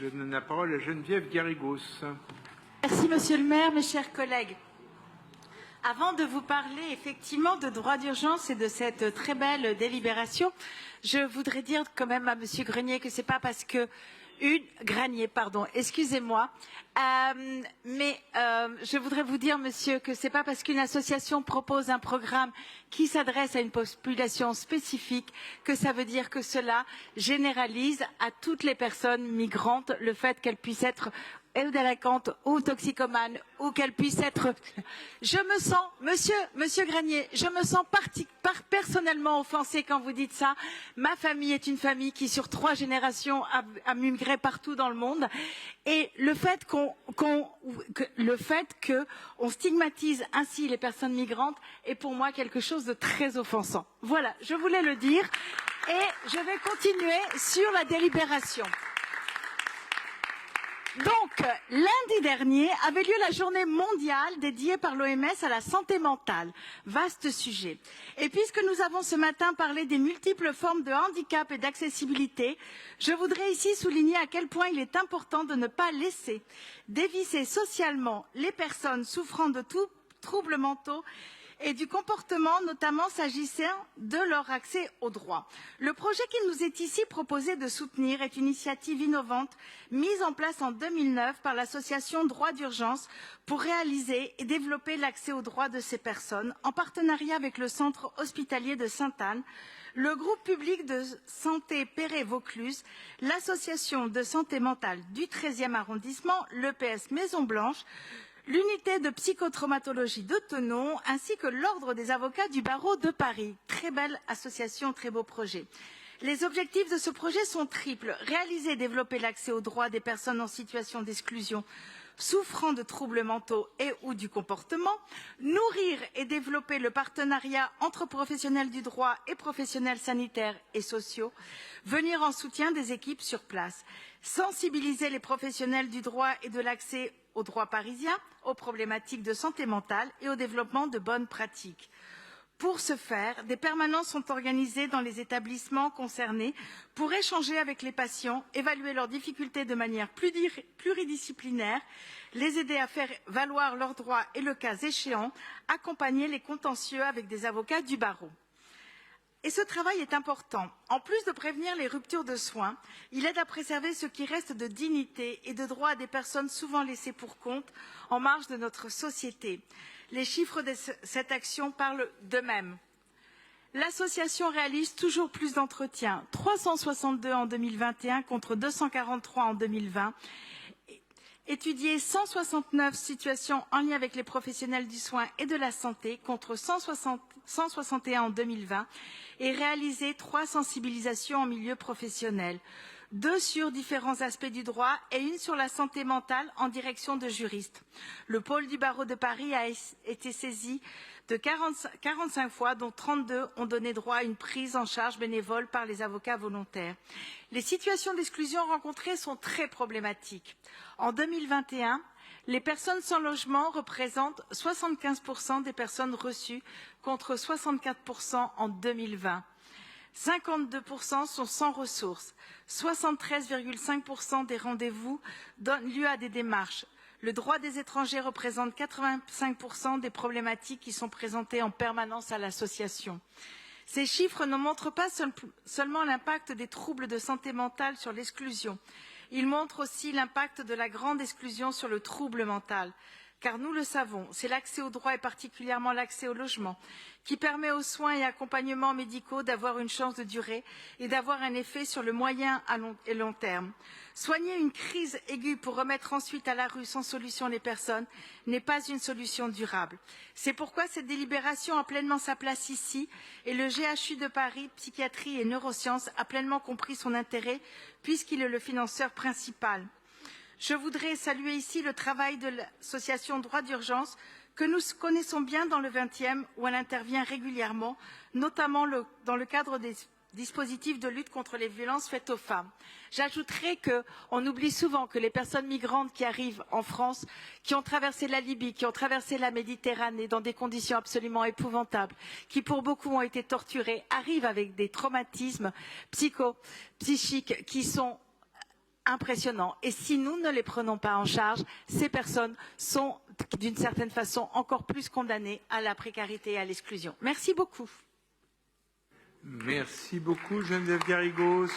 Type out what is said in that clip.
Je donne la parole à Geneviève Garrigos. Merci Monsieur le maire, mes chers collègues. Avant de vous parler effectivement de droit d'urgence et de cette très belle délibération, je voudrais dire quand même à Monsieur Grenier que c'est pas parce que excusez-moi. Je voudrais vous dire, monsieur, que c'est pas parce qu'une association propose un programme qui s'adresse à une population spécifique que ça veut dire que cela généralise à toutes les personnes migrantes le fait qu'elles puissent être ou délinquantes ou toxicomanes ou qu'elles puissent être. Je me sens, monsieur Granier, je me sens personnellement offensée quand vous dites ça. Ma famille est une famille qui, sur 3 générations, a migré partout dans le monde. Et le fait qu'on stigmatise ainsi les personnes migrantes est pour moi quelque chose de très offensant. Voilà, je voulais le dire. Et je vais continuer sur la délibération. Donc, lundi dernier avait lieu la journée mondiale dédiée par l'OMS à la santé mentale. Vaste sujet. Et puisque nous avons ce matin parlé des multiples formes de handicap et d'accessibilité, je voudrais ici souligner à quel point il est important de ne pas laisser dévisser socialement les personnes souffrant de troubles mentaux et du comportement, notamment s'agissant de leur accès aux droits. Le projet qui nous est ici proposé de soutenir est une initiative innovante mise en place en 2009 par l'association Droit d'urgence pour réaliser et développer l'accès aux droits de ces personnes en partenariat avec le centre hospitalier de Sainte-Anne, le groupe public de santé Perret-Vaucluse, l'association de santé mentale du 13e arrondissement, l'EPS Maison Blanche, l'unité de psychotraumatologie de Thonon, ainsi que l'Ordre des avocats du barreau de Paris. Très belle association, très beau projet. Les objectifs de ce projet sont triples. Réaliser et développer l'accès aux droits des personnes en situation d'exclusion souffrant de troubles mentaux et ou du comportement, nourrir et développer le partenariat entre professionnels du droit et professionnels sanitaires et sociaux, venir en soutien des équipes sur place, sensibiliser les professionnels du droit et de l'accès au droit parisien, aux problématiques de santé mentale et au développement de bonnes pratiques. Pour ce faire, des permanences sont organisées dans les établissements concernés pour échanger avec les patients, évaluer leurs difficultés de manière pluridisciplinaire, les aider à faire valoir leurs droits et, le cas échéant, accompagner les contentieux avec des avocats du barreau. Et ce travail est important. En plus de prévenir les ruptures de soins, il aide à préserver ce qui reste de dignité et de droits à des personnes souvent laissées pour compte en marge de notre société. Les chiffres de cette action parlent d'eux-mêmes. L'association réalise toujours plus d'entretiens, 362 en 2021 contre 243 en 2020. Étudier 169 situations en lien avec les professionnels du soin et de la santé contre 161 en 2020 et réaliser 3 sensibilisations en milieu professionnel, 2 sur différents aspects du droit et 1 sur la santé mentale en direction de juristes. Le pôle du barreau de Paris a été saisi de 45 fois, dont 32 ont donné droit à une prise en charge bénévole par les avocats volontaires. Les situations d'exclusion rencontrées sont très problématiques. En 2021, les personnes sans logement représentent 75% des personnes reçues contre 64% en 2020. 52% sont sans ressources. 73,5% des rendez-vous donnent lieu à des démarches. Le droit des étrangers représente 85% des problématiques qui sont présentées en permanence à l'association. Ces chiffres ne montrent pas seulement l'impact des troubles de santé mentale sur l'exclusion. Ils montrent aussi l'impact de la grande exclusion sur le trouble mental. Car nous le savons, c'est l'accès aux droits et particulièrement l'accès au logement qui permet aux soins et accompagnements médicaux d'avoir une chance de durer et d'avoir un effet sur le moyen et long terme. Soigner une crise aiguë pour remettre ensuite à la rue sans solution les personnes n'est pas une solution durable. C'est pourquoi cette délibération a pleinement sa place ici et le GHU de Paris, Psychiatrie et Neurosciences, a pleinement compris son intérêt puisqu'il est le financeur principal. Je voudrais saluer ici le travail de l'association Droit d'urgence que nous connaissons bien dans le 20e où elle intervient régulièrement, notamment dans le cadre des dispositifs de lutte contre les violences faites aux femmes. J'ajouterai qu'on oublie souvent que les personnes migrantes qui arrivent en France, qui ont traversé la Libye, qui ont traversé la Méditerranée dans des conditions absolument épouvantables, qui pour beaucoup ont été torturées, arrivent avec des traumatismes psychiques qui sont impressionnant. Et si nous ne les prenons pas en charge, ces personnes sont d'une certaine façon encore plus condamnées à la précarité et à l'exclusion. Merci beaucoup. Merci beaucoup Geneviève Garrigos.